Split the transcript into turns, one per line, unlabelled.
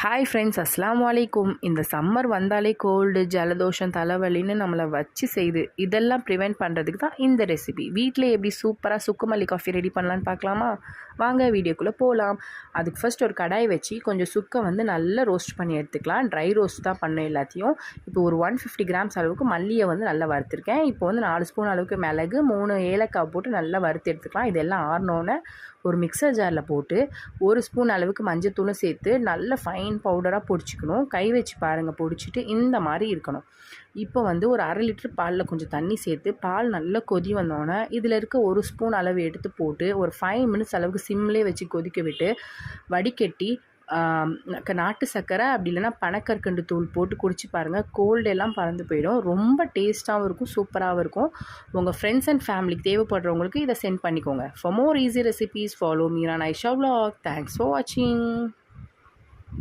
Hi friends, அஸ்ஸலாமு அலைக்கும். இந்த சம்மர் வந்தாலே கோல்டு, ஜலதோஷம், தலைவலின்னு நம்மளை வச்சு செய்யுது. இதெல்லாம் ப்ரிவெண்ட் பண்ணுறதுக்கு தான் இந்த ரெசிபி. வீட்டில் எப்படி சூப்பராக சுக்குமல்லி காஃபி ரெடி பண்ணலான்னு பார்க்கலாமா? வாங்க வீடியோக்குள்ளே போகலாம். அதுக்கு ஃபர்ஸ்ட் ஒரு கடாய் வச்சு கொஞ்சம் சுக்கை நல்லா ரோஸ்ட் பண்ணி எடுத்துக்கலாம். ட்ரை ரோஸ்ட் தான் பண்ண எல்லாத்தையும். இப்போ ஒரு 150 கிராம்ஸ் அளவுக்கு மல்லியை நல்லா வறுத்துருக்கேன். இப்போ 4 ஸ்பூன் அளவுக்கு மிளகு, 3 ஏலக்காய் போட்டு நல்லா வறுத்து எடுத்துக்கலாம். இதெல்லாம் ஆறினோன்னே ஒரு மிக்சர் ஜாரில் போட்டு 1 ஸ்பூன் அளவுக்கு மஞ்சத்தூளும் சேர்த்து நல்ல ஃபைன் பவுடராக பொடிச்சிக்கணும். கை வச்சு பாருங்கள், பொடிச்சிட்டு இந்த மாதிரி இருக்கணும். இப்போ ஒரு 1/2 லிட்டர் பாலில் கொஞ்சம் தண்ணி சேர்த்து பால் நல்லா கொதி வந்தோடனே இதில் இருக்க 1 ஸ்பூன் அளவு எடுத்து போட்டு ஒரு 5 மினிட்ஸ் அளவுக்கு சிம்லேயே வச்சு கொதிக்க விட்டு வடிகட்டி நாட்டு சர்க்கரை அப்படி இல்லைனா பனக்கற்கண்டு தூள் போட்டு குடிச்சு பாருங்கள். கோல்டு எல்லாம் பறந்து போயிடும். ரொம்ப டேஸ்ட்டாகவும் இருக்கும், சூப்பராகவும் இருக்கும். உங்கள் ஃப்ரெண்ட்ஸ் அண்ட் ஃபேமிலிக்கு தேவைப்படுறவங்களுக்கு இதை சென்ட் பண்ணிக்கோங்க. For more easy recipes follow me on Aisha vlog. Thanks for வாட்சிங்.